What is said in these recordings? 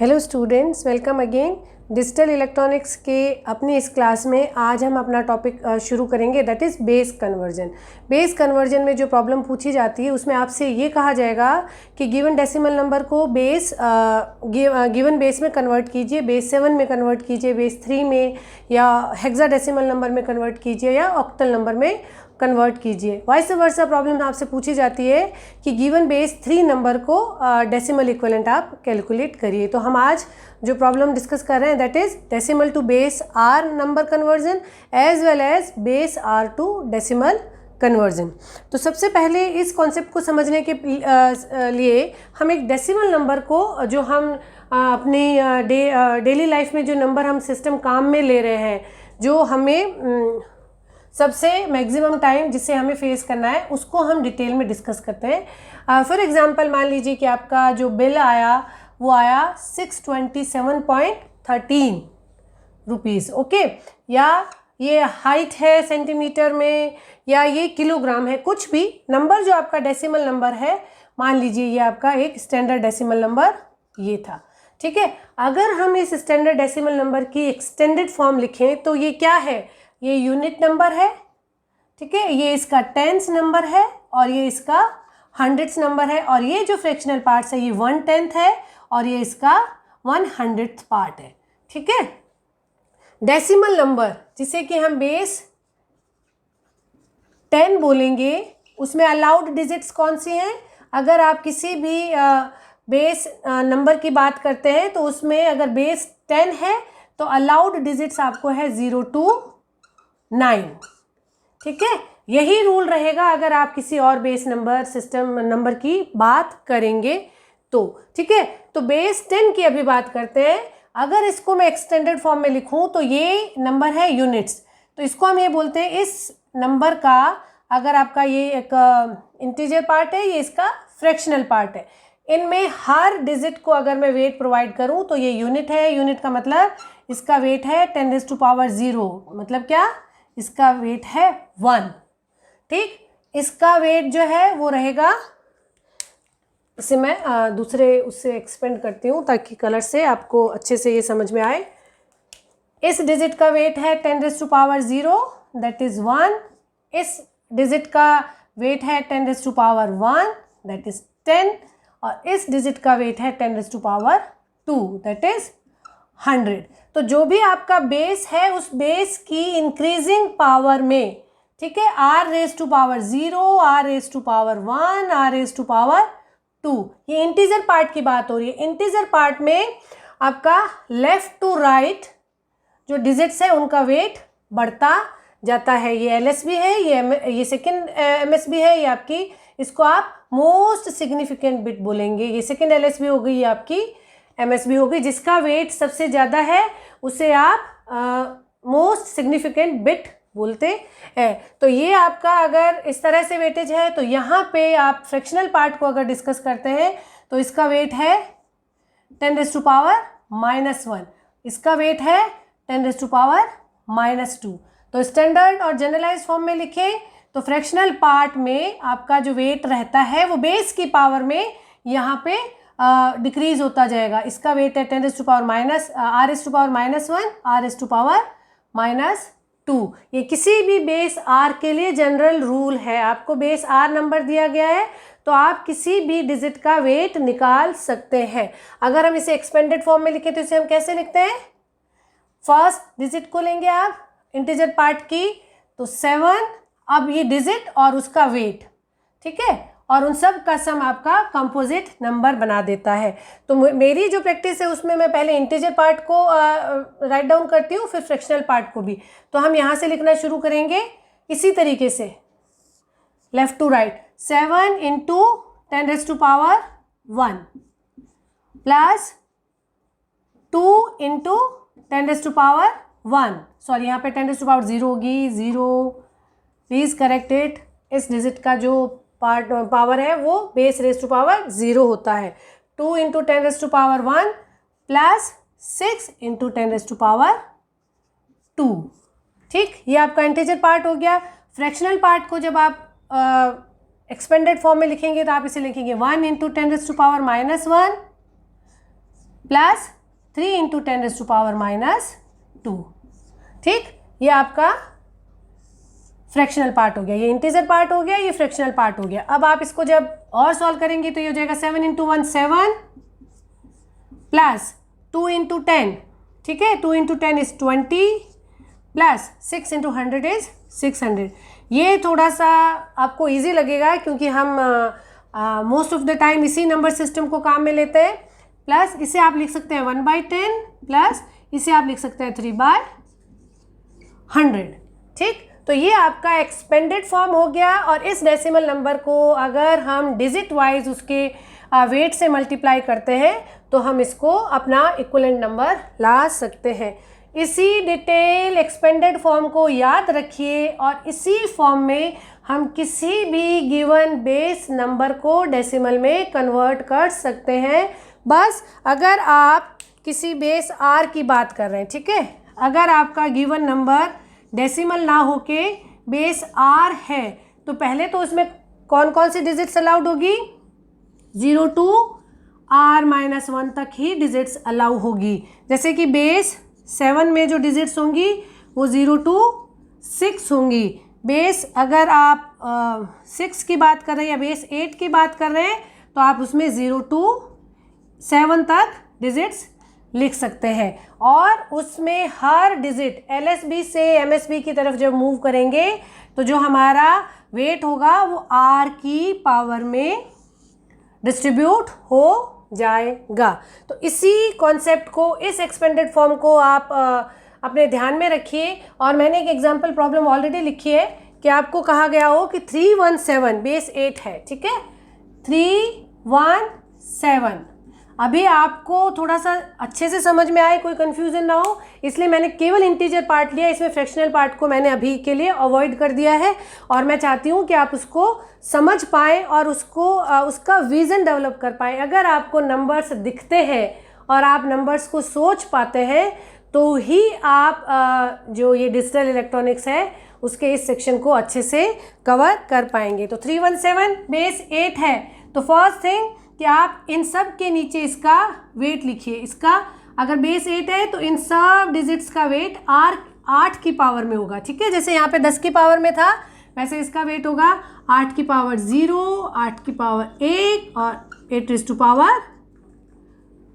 Hello students, welcome again. Digital electronics के अपनी इस क्लास में आज हम अपना टॉपिक शुरू करेंगे, that is base conversion. Base conversion में जो प्रॉब्लम पूछी जाती है उसमें आपसे ये कहा जाएगा कि गिवन डेसिमल नंबर को गिवन बेस में कन्वर्ट कीजिए, बेस 7 में कन्वर्ट कीजिए, बेस 3 में, या हेक्साडेसिमल नंबर में कन्वर्ट कीजिए, या ऑक्टल नंबर में कन्वर्ट कीजिए। वाइस वर्सा प्रॉब्लम आपसे पूछी जाती है कि गिवन बेस 3 नंबर को डेसिमल इक्विवेलेंट आप कैलकुलेट करिए। तो हम आज जो प्रॉब्लम डिस्कस कर रहे हैं that is decimal to base R number conversion as well as base R to decimal conversion. तो सबसे पहले इस कॉन्सेप्ट को समझने के लिए हम एक डेसिमल नंबर को, जो हम अपनी डेली लाइफ में जो नंबर हम सिस्टम काम में ले रहे हैं, जो हमें सबसे मैक्सिमम टाइम जिससे हमें फेस करना है, उसको हम डिटेल में डिस्कस करते हैं। फॉर एग्जांपल मान लीजिए कि आपका जो बिल आया वो आया 627.13 रुपीज़, ओके, या ये हाइट है सेंटीमीटर में, या ये किलोग्राम है, कुछ भी नंबर जो आपका डेसिमल नंबर है, मान लीजिए ये आपका एक स्टैंडर्ड डेसिमल नंबर ये था, ठीक है। अगर हम इस स्टैंडर्ड डेसिमल नंबर की एक्सटेंडेड फॉर्म लिखें तो ये क्या है, ये यूनिट नंबर है, ठीक है, ये इसका टेंस नंबर है, और ये इसका हंड्रेड्स नंबर है, और ये जो फ्रैक्शनल पार्ट्स है ये 1/10 है, और ये इसका 1/100th पार्ट है, ठीक है। डेसिमल नंबर जिसे कि हम बेस 10 बोलेंगे, उसमें अलाउड डिजिट्स कौन सी हैं? अगर आप किसी भी बेस नंबर की बात करते हैं तो उसमें अगर बेस 10 है तो अलाउड डिजिट्स आपको है 0 to 9, ठीक है। यही रूल रहेगा अगर आप किसी और बेस नंबर सिस्टम नंबर की बात करेंगे तो, ठीक है। तो बेस 10 की अभी बात करते हैं। अगर इसको मैं एक्सटेंडेड फॉर्म में लिखूं तो ये नंबर है यूनिट्स, तो इसको हम ये बोलते हैं, इस नंबर का अगर आपका ये एक इंटीजर पार्ट है, ये इसका फ्रैक्शनल पार्ट है, इनमें हर डिजिट को अगर मैं वेट प्रोवाइड करूं तो ये यूनिट है। यूनिट का मतलब इसका वेट है 10⁻�0, मतलब क्या, इसका वेट है 1, ठीक। इसका वेट जो है वो रहेगा, इसे मैं दूसरे उससे एक्सपेंड करती हूँ ताकि कलर से आपको अच्छे से ये समझ में आए। इस डिजिट का वेट है 10⁻�0, दैट इज 1। इस डिजिट का वेट है 10⁻�1, दैट इज 10, और इस डिजिट का वेट है 10⁻2, दैट इज 100। तो जो भी आपका बेस है उस बेस की इंक्रीजिंग पावर में, ठीक है, r⁻�0, r⁻1, r⁻2, ये इंटीजर पार्ट की बात हो रही है। इंटीजर पार्ट में आपका लेफ्ट टू राइट जो डिजिट्स है उनका वेट बढ़ता जाता है। ये LSB है, ये सेकेंड MSB है, ये आपकी, इसको आप मोस्ट सिग्निफिकेंट बिट बोलेंगे। ये सेकेंड LSB हो गई, ये आपकी MSB हो गई। जिसका वेट सबसे ज़्यादा है उसे आप मोस्ट सिग्निफिकेंट बिट बोलते हैं। तो ये आपका अगर इस तरह से वेटेज है तो यहाँ पे आप फ्रैक्शनल पार्ट को अगर डिस्कस करते हैं तो इसका वेट है 10⁻⁻1, इसका वेट है 10⁻⁻2। तो स्टैंडर्ड और जनरलाइज फॉर्म में लिखें तो फ्रैक्शनल पार्ट में आपका जो वेट रहता है वो बेस की पावर में यहाँ पे डिक्रीज होता जाएगा। इसका वेट है r⁻1, r⁻2। ये किसी भी बेस r के लिए जनरल रूल है। आपको बेस r नंबर दिया गया है तो आप किसी भी डिजिट का वेट निकाल सकते हैं। अगर हम इसे एक्सपेंडेड फॉर्म में लिखें तो इसे हम कैसे लिखते हैं? फर्स्ट डिजिट को लेंगे आप इंटीजर पार्ट की, तो 7, अब ये डिजिट और उसका वेट, ठीक है, और उन सब का सम आपका कंपोजिट नंबर बना देता है। तो मेरी जो प्रैक्टिस है उसमें मैं पहले इंटीजर पार्ट को राइट डाउन करती हूँ, फिर फ्रैक्शनल पार्ट को भी। तो हम यहाँ से लिखना शुरू करेंगे इसी तरीके से, left to right, 7 × 10⁻1 plus 2 × 10⁻1, sorry यहाँ पे 10⁻0 होगी, 0, प्लीज़ करेक्ट इट। इस डिजिट का जो पावर है वो बेस ⁻0 होता है। 2 × 10⁻1 प्लस 6 × 10⁻2, ठीक, ये आपका इंटीजर पार्ट हो गया। फ्रैक्शनल पार्ट को जब आप एक्सपेंडेड फॉर्म में लिखेंगे तो आप इसे लिखेंगे 1 × 10⁻⁻1 plus 3 into 10 raise to power minus 2। ठीक, ये आपका फ्रैक्शनल पार्ट हो गया, ये इंटीजर पार्ट हो गया, ये फ्रैक्शनल पार्ट हो गया। अब आप इसको जब और सॉल्व करेंगे तो ये हो जाएगा 7 इंटू 1 7 प्लस 2 इंटू 10, ठीक है, 2 into 10 is 20 plus 6 into 100 is 600। ये थोड़ा सा आपको इजी लगेगा क्योंकि हम मोस्ट ऑफ द टाइम इसी नंबर सिस्टम को काम में लेते हैं। प्लस इसे आप लिख सकते हैं 1/10 प्लस इसे आप लिख सकते हैं 3/100। ठीक, तो ये आपका एक्सपेंडेड फॉर्म हो गया। और इस डेसिमल नंबर को अगर हम डिजिट वाइज उसके वेट से मल्टीप्लाई करते हैं तो हम इसको अपना इक्विवेलेंट नंबर ला सकते हैं। इसी डिटेल एक्सपेंडेड फॉर्म को याद रखिए और इसी फॉर्म में हम किसी भी गिवन बेस नंबर को डेसिमल में कन्वर्ट कर सकते हैं। बस अगर आप किसी बेस आर की बात कर रहे हैं, ठीक है, अगर आपका गिवन नंबर डेसिमल ना होके बेस आर है तो पहले तो उसमें कौन कौन सी डिजिट्स अलाउड होगी, 0 to r-1 तक ही डिजिट्स अलाउ होगी। जैसे कि बेस 7 में जो डिजिट्स होंगी वो 0 to 6 होंगी। बेस अगर आप 6 की बात कर रहे हैं या बेस 8 की बात कर रहे हैं तो आप उसमें 0 to 7 तक डिजिट्स लिख सकते हैं। और उसमें हर डिजिट LSB से MSB की तरफ जब मूव करेंगे तो जो हमारा वेट होगा वो R की पावर में डिस्ट्रीब्यूट हो जाएगा। तो इसी कॉन्सेप्ट को, इस एक्सपेंडेड फॉर्म को आप अपने ध्यान में रखिए। और मैंने एक एग्जांपल प्रॉब्लम ऑलरेडी लिखी है कि आपको कहा गया हो कि 317 बेस 8 है, ठीक है, 317। अभी आपको थोड़ा सा अच्छे से समझ में आए, कोई कंफ्यूजन ना हो, इसलिए मैंने केवल इंटीजर पार्ट लिया, इसमें फ्रैक्शनल पार्ट को मैंने अभी के लिए अवॉइड कर दिया है। और मैं चाहती हूँ कि आप उसको समझ पाएँ और उसको उसका विज़न डेवलप कर पाएँ। अगर आपको नंबर्स दिखते हैं और आप नंबर्स को सोच पाते हैं तो ही आप जो ये डिजिटल इलेक्ट्रॉनिक्स है उसके इस सेक्शन को अच्छे से कवर कर पाएंगे। तो 317 बेस 8 है, तो फर्स्ट थिंग कि आप इन सब के नीचे इसका वेट लिखिए। इसका अगर बेस 8 है तो इन सब डिजिट्स का वेट 8 की पावर में होगा, ठीक है। जैसे यहाँ पे 10 की पावर में था वैसे इसका वेट होगा 8 की पावर 0, 8 की पावर 1 और 8 रेज़ टू पावर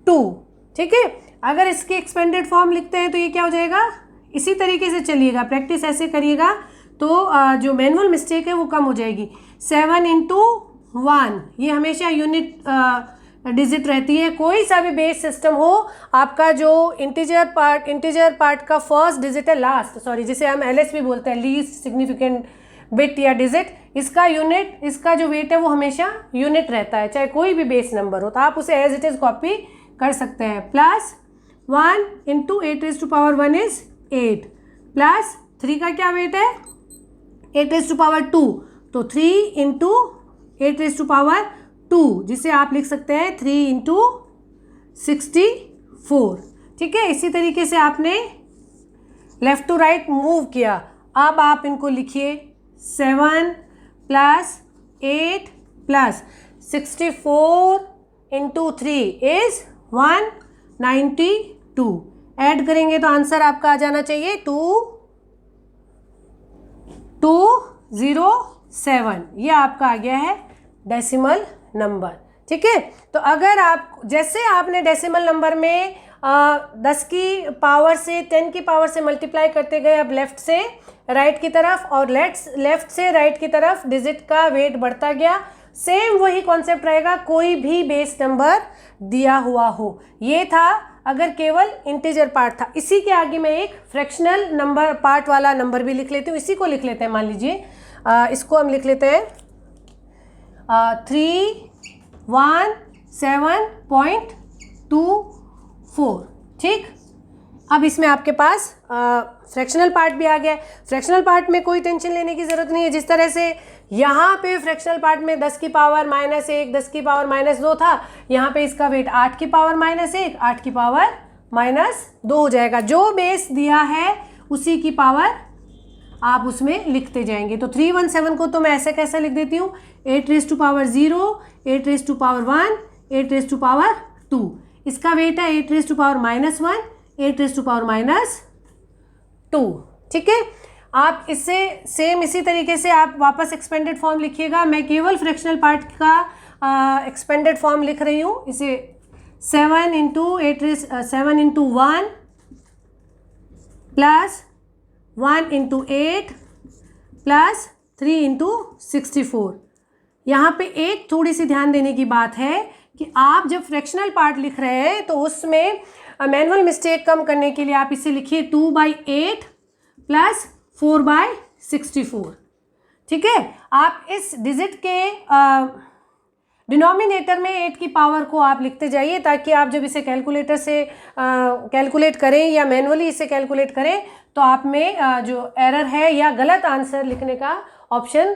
2, ठीक है। अगर इसकी एक्सपेंडेड फॉर्म लिखते हैं तो ये क्या हो जाएगा, इसी तरीके से चलिएगा, प्रैक्टिस ऐसे करिएगा तो जो मैनुअल मिस्टेक है वो कम हो जाएगी। 7 इंटू 1 ये हमेशा यूनिट डिजिट रहती है। कोई सा भी बेस सिस्टम हो, आपका जो इंटीजर पार्ट का फर्स्ट डिजिट है, लास्ट सॉरी जिसे हम LSB बोलते हैं, लीस्ट सिग्निफिकेंट बिट या डिजिट, इसका यूनिट, इसका जो वेट है वो हमेशा यूनिट रहता है, चाहे कोई भी बेस नंबर हो। तो आप उसे एज इट इज़ कॉपी कर सकते हैं। Plus 1 into 8 raise to power 1 is 8 plus 3 का क्या वेट है 8 रेज़ टू पावर 2, तो 3 इंटू 8 रेज़ टू पावर 2 जिसे आप लिख सकते हैं 3 इंटू 64, ठीक है। इसी तरीके से आपने लेफ़्ट टू राइट मूव किया। अब आप इनको लिखिए 7 plus 8 plus 64 into 3 is 192। Add करेंगे तो आंसर आपका आ जाना चाहिए 2207। ये आपका आ गया है डेसिमल नंबर, ठीक है। तो अगर आप, जैसे आपने डेसिमल नंबर में 10 की पावर से 10 की पावर से मल्टीप्लाई करते गए, अब लेफ़्ट से राइट की तरफ और लेफ़्ट से राइट की तरफ डिजिट का वेट बढ़ता गया। सेम वही कॉन्सेप्ट रहेगा, कोई भी बेस नंबर दिया हुआ हो। ये था अगर केवल इंटीजर पार्ट था। इसी के आगे मैं एक फ्रैक्शनल नंबर पार्ट वाला नंबर भी लिख लेती हूँ। इसी को लिख लेते हैं, मान लीजिए इसको हम लिख लेते हैं 317.24, ठीक। अब इसमें आपके पास फ्रैक्शनल पार्ट भी आ गया। फ्रैक्शनल पार्ट में कोई टेंशन लेने की ज़रूरत नहीं है। जिस तरह से यहाँ पे फ्रैक्शनल पार्ट में 10 की पावर -1, 10 की पावर -2 था, यहाँ पे इसका वेट 8 की पावर -1, 8 की पावर -2 हो जाएगा। जो बेस दिया है उसी की पावर आप उसमें लिखते जाएंगे। तो 317 को तो मैं ऐसे कैसे लिख देती हूँ 8 raise to power 0, 8 raise to power 1, 8 raise to power 2। इसका वेट है 8 raise to power -1, 8 raise to power -2। ठीक है, आप इससे सेम इसी तरीके से आप वापस एक्सपेंडेड फॉर्म लिखिएगा। मैं केवल फ्रैक्शनल पार्ट का एक्सपेंडेड फॉर्म लिख रही हूँ। इसे 7 × 1 प्लस 1 × 8 प्लस 3 × 64। यहाँ पे एक थोड़ी सी ध्यान देने की बात है कि आप जब फ्रैक्शनल पार्ट लिख रहे हैं तो उसमें मैनुअल मिस्टेक कम करने के लिए आप इसे लिखिए 2/8 प्लस 4/64। ठीक है, आप इस डिजिट के डिनोमिनेटर में 8 की पावर को आप लिखते जाइए, ताकि आप जब इसे कैलकुलेटर से कैलकुलेट करें या मैनुअली इसे कैलकुलेट करें तो आप में जो एरर है या गलत आंसर लिखने का ऑप्शन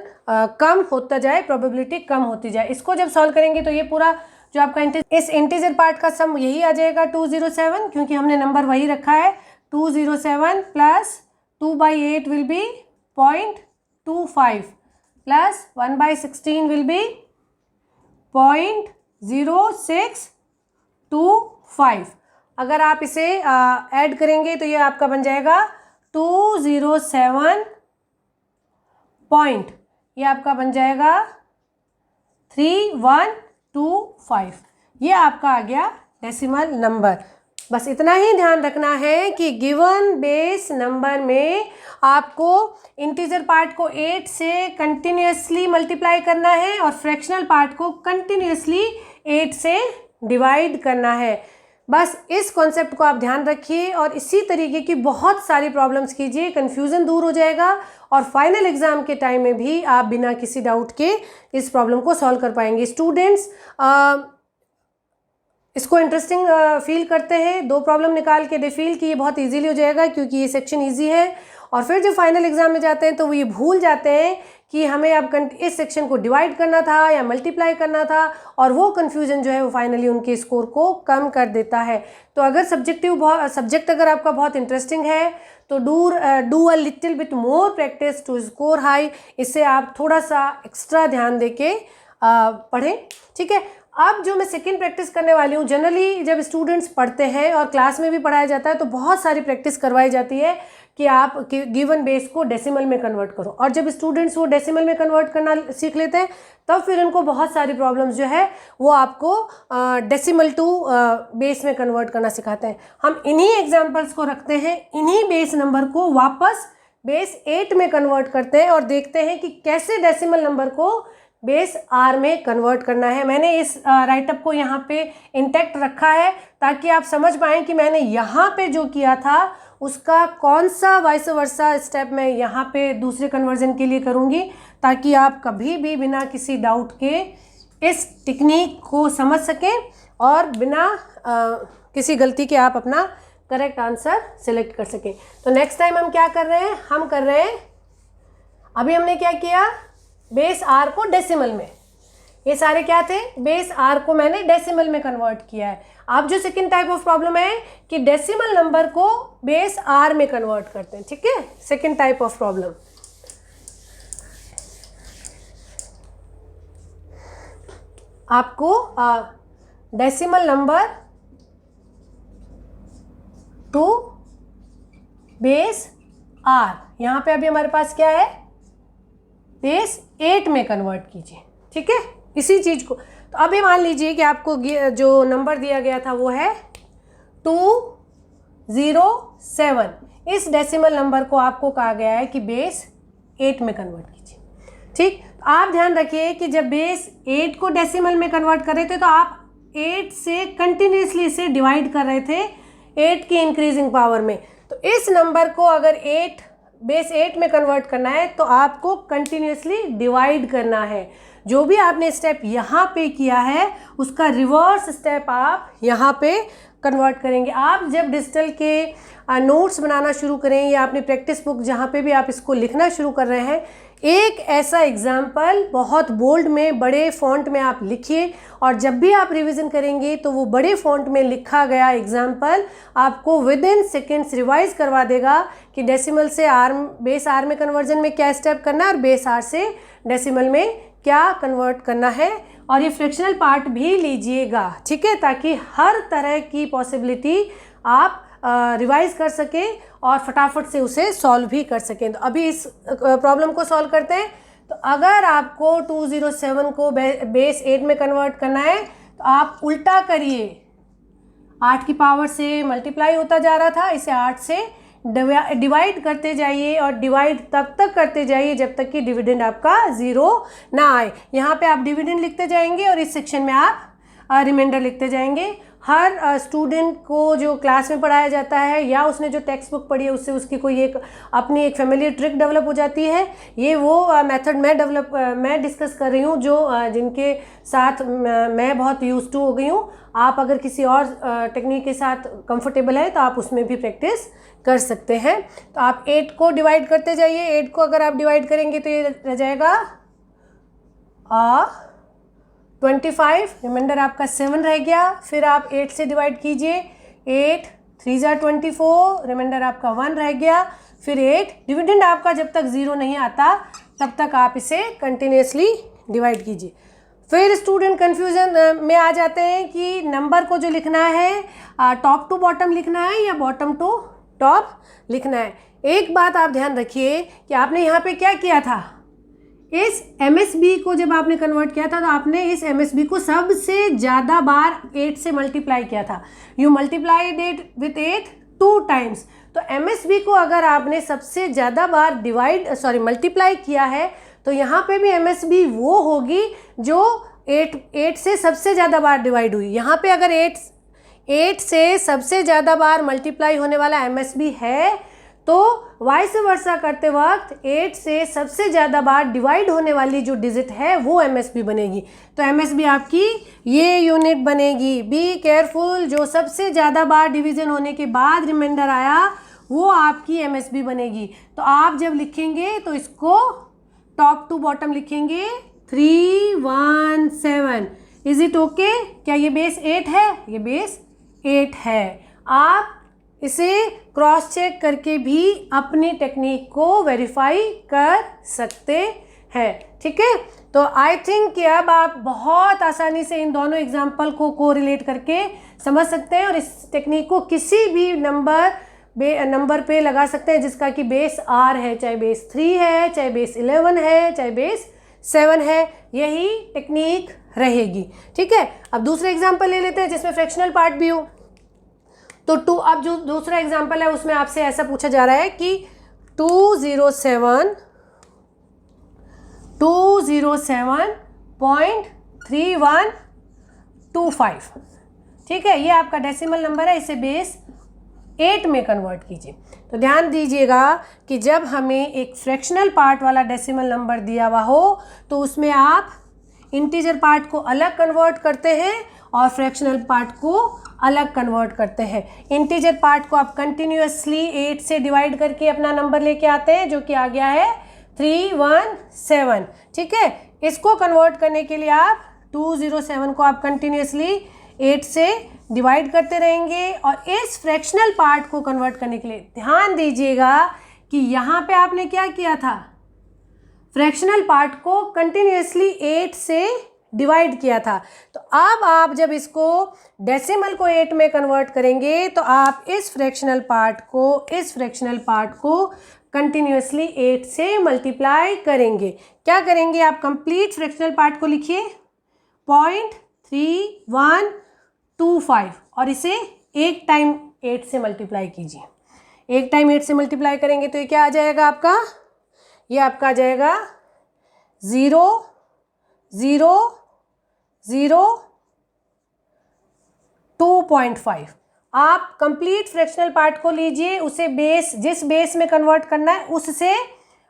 कम होता जाए, प्रोबेबिलिटी कम होती जाए। इसको जब सॉल्व करेंगे तो ये पूरा जो आपका इस इंटीजर पार्ट का सम यही आ जाएगा 207, क्योंकि हमने नंबर वही रखा है 207 plus 2/8 will be 0.25 plus 1/16 will be 0.0625। अगर आप इसे ऐड करेंगे तो ये आपका बन जाएगा 207 पॉइंट, ये आपका बन जाएगा 3125। ये आपका आ गया डेसिमल नंबर। बस इतना ही ध्यान रखना है कि गिवन बेस नंबर में आपको इंटीजर पार्ट को 8 से कंटिन्यूसली मल्टीप्लाई करना है और फ्रैक्शनल पार्ट को कंटिन्यूसली 8 से डिवाइड करना है। बस इस कॉन्सेप्ट को आप ध्यान रखिए और इसी तरीके की बहुत सारी प्रॉब्लम्स कीजिए, कन्फ्यूज़न दूर हो जाएगा और फाइनल एग्ज़ाम के टाइम में भी आप बिना किसी डाउट के इस प्रॉब्लम को सॉल्व कर पाएंगे। स्टूडेंट्स इसको इंटरेस्टिंग फील करते हैं, 2 प्रॉब्लम निकाल के दे फील कि ये बहुत इजीली हो जाएगा क्योंकि ये सेक्शन इजी है, और फिर जब फाइनल एग्जाम में जाते हैं तो वो ये भूल जाते हैं कि हमें अब इस सेक्शन को डिवाइड करना था या मल्टीप्लाई करना था, और वो कन्फ्यूजन जो है वो फाइनली उनके स्कोर को कम कर देता है। तो अगर सब्जेक्ट अगर आपका बहुत इंटरेस्टिंग है तो do a little bit more practice to score high. इससे आप थोड़ा सा एक्स्ट्रा ध्यान देके पढ़ें। ठीक है, अब जो मैं सेकंड प्रैक्टिस करने वाली हूँ, जनरली जब स्टूडेंट्स पढ़ते हैं और क्लास में भी पढ़ाया जाता है तो बहुत सारी प्रैक्टिस करवाई जाती है कि आप गिवन बेस को डेसिमल में कन्वर्ट करो, और जब स्टूडेंट्स वो डेसिमल में कन्वर्ट करना सीख लेते हैं तब फिर उनको बहुत सारी प्रॉब्लम्स जो है वो आपको डेसिमल टू बेस में कन्वर्ट करना सिखाते हैं। हम इन्हीं एग्जाम्पल्स को रखते हैं, इन्हीं बेस नंबर को वापस बेस 8 में कन्वर्ट करते हैं और देखते हैं कि कैसे डेसिमल नंबर को बेस आर में कन्वर्ट करना है। मैंने इस राइटअप को यहाँ पे इंटैक्ट रखा है ताकि आप समझ पाएँ कि मैंने यहाँ पे जो किया था उसका कौन सा वाइस वर्सा स्टेप मैं यहाँ पे दूसरे कन्वर्जन के लिए करूँगी, ताकि आप कभी भी बिना किसी डाउट के इस टेक्निक को समझ सकें और बिना किसी गलती के आप अपना करेक्ट आंसर सिलेक्ट कर सकें। तो नेक्स्ट टाइम हम क्या कर रहे हैं, हम कर रहे हैं, अभी हमने क्या किया, बेस आर को डेसिमल में, ये सारे क्या थे, बेस आर को मैंने डेसिमल में कन्वर्ट किया है। अब जो सेकंड टाइप ऑफ प्रॉब्लम है कि डेसिमल नंबर को बेस आर में कन्वर्ट करते हैं। ठीक है, सेकंड टाइप ऑफ प्रॉब्लम, आपको decimal number to base R, यहाँ पे अभी हमारे पास क्या है, बेस 8 में कन्वर्ट कीजिए। ठीक है, इसी चीज़ को, तो अभी मान लीजिए कि आपको जो नंबर दिया गया था वो है 207। इस डेसिमल नंबर को आपको कहा गया है कि बेस 8 में कन्वर्ट कीजिए। ठीक, आप ध्यान रखिए कि जब बेस 8 को डेसिमल में कन्वर्ट कर रहे थे तो आप 8 से कंटिन्यूसली इसे डिवाइड कर रहे थे 8 की इंक्रीजिंग पावर में। तो इस नंबर को अगर बेस 8 में कन्वर्ट करना है तो आपको कंटिन्यूसली डिवाइड करना है। जो भी आपने स्टेप यहाँ पे किया है उसका रिवर्स स्टेप आप यहाँ पे कन्वर्ट करेंगे। आप जब डिजिटल के नोट्स बनाना शुरू करें या अपनी प्रैक्टिस बुक जहाँ पे भी आप इसको लिखना शुरू कर रहे हैं, एक ऐसा एग्जाम्पल बहुत बोल्ड में बड़े फॉन्ट में आप लिखिए, और जब भी आप रिवीजन करेंगे तो वो बड़े फॉन्ट में लिखा गया एग्जाम्पल आपको विद इन सेकेंड्स रिवाइज करवा देगा कि डेसिमल से बेस आर में कन्वर्जन में क्या स्टेप करना है और बेस आर से डेसिमल में क्या कन्वर्ट करना है, और ये फ्रैक्शनल पार्ट भी लीजिएगा, ठीक है, ताकि हर तरह की पॉसिबिलिटी आप रिवाइज कर सकें और फटाफट से उसे सॉल्व भी कर सकें। तो अभी इस प्रॉब्लम को सॉल्व करते हैं। तो अगर आपको 207 को बेस 8 में कन्वर्ट करना है तो आप उल्टा करिए, 8 की पावर से मल्टीप्लाई होता जा रहा था, इसे 8 से डिवाइड करते जाइए और डिवाइड तब तक करते जाइए जब तक कि डिविडेंड आपका 0 ना आए। यहाँ पे आप डिविडेंड लिखते जाएंगे और इस सेक्शन में आप रिमाइंडर लिखते जाएंगे। हर स्टूडेंट को जो क्लास में पढ़ाया जाता है या उसने जो टेक्स्ट बुक पढ़ी है उससे उसकी कोई एक अपनी एक फैमिलियर ट्रिक डेवलप हो जाती है। ये वो मेथड मैं डिस्कस कर रही हूँ जो जिनके साथ मैं बहुत यूज्ड टू हो गई हूँ। आप अगर किसी और टेक्निक के साथ कंफर्टेबल है तो आप उसमें भी प्रैक्टिस कर सकते हैं। तो आप 8 को डिवाइड करते जाइए। 8 को अगर आप डिवाइड करेंगे तो ये रह जाएगा 25, रिमाइंडर आपका 7 रह गया। फिर आप 8 से डिवाइड कीजिए, 8 3 = 24, रिमाइंडर आपका 1 रह गया। फिर 8, डिविडेंड आपका जब तक 0 नहीं आता तब तक आप इसे कंटिन्यूसली डिवाइड कीजिए। फिर स्टूडेंट कन्फ्यूजन में आ जाते हैं कि नंबर को जो लिखना है टॉप टू बॉटम लिखना है या बॉटम टू टॉप लिखना है। एक बात आप ध्यान रखिए कि आपने यहाँ पे क्या किया था, इस MSB को जब आपने कन्वर्ट किया था तो आपने इस MSB को सबसे ज़्यादा बार 8 से मल्टीप्लाई किया था। You multiplied it with 8 2 times. तो MSB को अगर आपने सबसे ज़्यादा बार मल्टीप्लाई किया है तो यहाँ पे भी MSB वो होगी जो 8 से सबसे ज़्यादा बार डिवाइड हुई। यहाँ पे अगर 8 से सबसे ज़्यादा बार मल्टीप्लाई होने वाला MSB है तो वाइस वर्सा करते वक्त 8 से सबसे ज़्यादा बार डिवाइड होने वाली जो डिजिट है वो MSB बनेगी। तो MSB आपकी ये यूनिट बनेगी। बी केयरफुल, जो सबसे ज़्यादा बार डिवीज़न होने के बाद रिमाइंडर आया वो आपकी MSB बनेगी। तो आप जब लिखेंगे तो इसको टॉप टू बॉटम लिखेंगे 317। Is it okay? क्या ये बेस 8 है? ये बेस 8 है। आप इसे क्रॉस चेक करके भी अपनी टेक्निक को वेरीफाई कर सकते हैं, ठीक है। तो आई थिंक कि अब आप बहुत आसानी से इन दोनों एग्जाम्पल को कोरिलेट करके समझ सकते हैं और इस टेक्निक को किसी भी नंबर पे लगा सकते हैं जिसका कि बेस R है, चाहे बेस 3 है, चाहे बेस 11 है, चाहे बेस 7 है, यही टेक्निक रहेगी, ठीक है। अब दूसरा एग्जाम्पल ले लेते हैं जिसमें फ्रैक्शनल पार्ट भी हो। तो अब जो दूसरा एग्जाम्पल है उसमें आपसे ऐसा पूछा जा रहा है कि 207.3125, ठीक है। ये आपका डेसिमल नंबर है, इसे बेस 8 में कन्वर्ट कीजिए। तो ध्यान दीजिएगा कि जब हमें एक फ्रैक्शनल पार्ट वाला डेसिमल नंबर दिया हुआ हो तो उसमें आप इंटीजर पार्ट को अलग कन्वर्ट करते हैं और फ्रैक्शनल पार्ट को अलग कन्वर्ट करते हैं। इंटीजर पार्ट को आप कंटिन्यूअसली 8 से डिवाइड करके अपना नंबर लेके आते हैं जो कि आ गया है 317, ठीक है। इसको कन्वर्ट करने के लिए आप 207 को आप कंटिन्यूअसली 8 से डिवाइड करते रहेंगे। और इस फ्रैक्शनल पार्ट को कन्वर्ट करने के लिए ध्यान दीजिएगा कि यहाँ पे आपने क्या किया था, फ्रैक्शनल पार्ट को कंटिन्यूअसली 8 से डिवाइड किया था। तो अब आप जब इसको डेसिमल को 8 में कन्वर्ट करेंगे तो आप इस फ्रैक्शनल पार्ट को कंटिन्यूअसली 8 से मल्टीप्लाई करेंगे। क्या करेंगे, आप कंप्लीट फ्रैक्शनल पार्ट को लिखिए 0.3125 और इसे एक टाइम 8 से मल्टीप्लाई कीजिए। एक टाइम 8 से मल्टीप्लाई करेंगे तो ये क्या आ जाएगा आपका, ये आपका आ जाएगा 0.002.5। आप कंप्लीट फ्रैक्शनल पार्ट को लीजिए, उसे जिस बेस में कन्वर्ट करना है उससे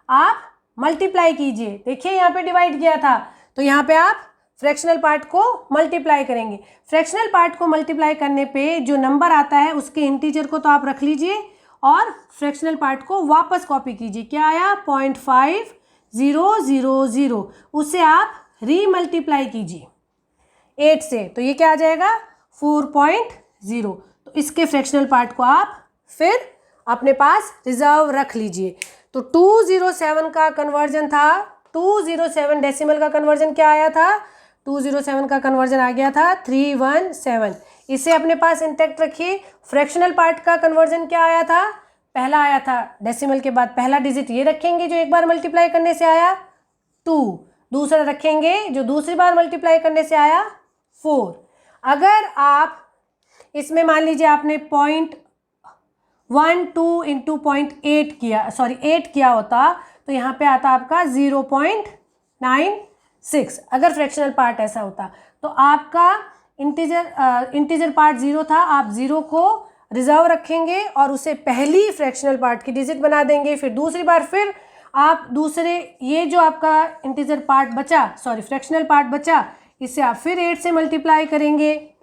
आप मल्टीप्लाई कीजिए। देखिए यहाँ पे डिवाइड किया था तो यहाँ पे आप फ्रैक्शनल पार्ट को मल्टीप्लाई करेंगे। फ्रैक्शनल पार्ट को मल्टीप्लाई करने पे जो नंबर आता है उसके इंटीजर को तो आप रख लीजिए और फ्रैक्शनल पार्ट को वापस कॉपी कीजिए। क्या आया, 0.5000, उसे आप रीमल्टीप्लाई कीजिए 8 से, तो ये क्या आ जाएगा 4.0। तो इसके फ्रैक्शनल पार्ट को आप फिर अपने पास रिजर्व रख लीजिए। तो 207 का कन्वर्जन था, 207 डेसिमल का कन्वर्जन क्या आया था, 207 का कन्वर्जन आ गया था 317। इसे अपने पास इंटैक्ट रखिए। फ्रैक्शनल पार्ट का कन्वर्जन क्या आया था? पहला आया था डेसिमल के बाद पहला डिजिट ये रखेंगे जो एक बार मल्टीप्लाई करने से आया 2, दूसरा रखेंगे जो दूसरी बार मल्टीप्लाई करने से आया 4। अगर आप इसमें मान लीजिए आपने 0.12 इंटू 0.8 किया, 8 किया होता तो यहाँ पे आता आपका 0.96। अगर फ्रैक्शनल पार्ट ऐसा होता तो आपका इंटीजर पार्ट 0 था, आप 0 को रिजर्व रखेंगे और उसे पहली फ्रैक्शनल पार्ट की डिजिट बना देंगे। फिर दूसरी बार फिर आप दूसरे ये जो आपका इंटीजर पार्ट बचा, फ्रैक्शनल पार्ट बचा, इसे आप फिर 8 से मल्टीप्लाई करेंगे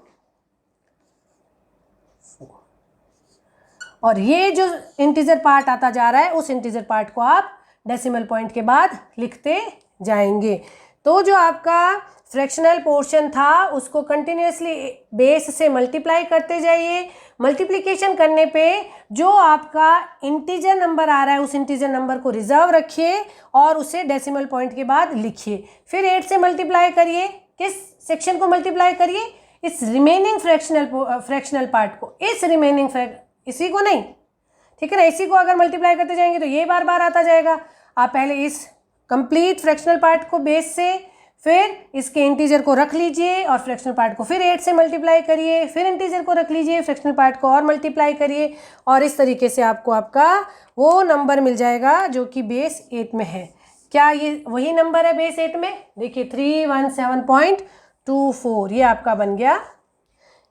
और ये जो इंटीजर पार्ट आता जा रहा है उस इंटीजर पार्ट को आप डेसिमल पॉइंट के बाद लिखते जाएंगे। तो जो आपका फ्रैक्शनल पोर्शन था उसको कंटिन्यूसली बेस से मल्टीप्लाई करते जाइए। मल्टीप्लिकेशन करने पे जो आपका इंटीजर नंबर आ रहा है उस इंटीजर नंबर को रिजर्व रखिए और उसे डेसिमल पॉइंट के बाद लिखिए। फिर 8 से मल्टीप्लाई करिए। किस सेक्शन को मल्टीप्लाई करिए? इस रिमेनिंग फ्रैक्शनल पार्ट को, इस रिमेनिंग इसी को नहीं, ठीक है ना, इसी को अगर मल्टीप्लाई करते जाएंगे तो ये बार बार आता जाएगा। आप पहले इस कंप्लीट फ्रैक्शनल पार्ट को बेस से, फिर इसके इंटीजर को रख लीजिए और फ्रैक्शनल पार्ट को फिर 8 से मल्टीप्लाई करिए, फिर इंटीजर को रख लीजिए, फ्रैक्शनल पार्ट को और मल्टीप्लाई करिए और इस तरीके से आपको आपका वो नंबर मिल जाएगा जो कि बेस 8 में है। क्या ये वही नंबर है बेस 8 में? देखिए 317.24 ये आपका बन गया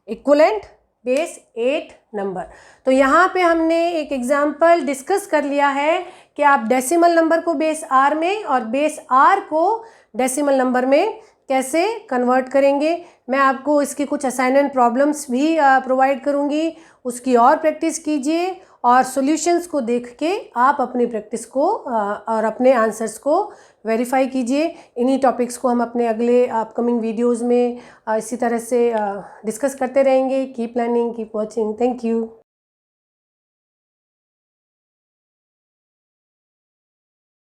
इक्विवेलेंट बेस 8 नंबर। तो यहाँ पे हमने एक एग्जाम्पल डिस्कस कर लिया है कि आप डेसिमल नंबर को बेस आर में और बेस आर को डेसिमल नंबर में कैसे कन्वर्ट करेंगे। मैं आपको इसकी कुछ असाइनमेंट प्रॉब्लम्स भी प्रोवाइड करूँगी, उसकी और प्रैक्टिस कीजिए और सॉल्यूशंस को देख के आप अपनी प्रैक्टिस को और अपने आंसर्स को वेरीफाई कीजिए। इन्हीं टॉपिक्स को हम अपने अगले अपकमिंग वीडियोज़ में इसी तरह से डिस्कस करते रहेंगे। Keep learning, keep watching. Thank you.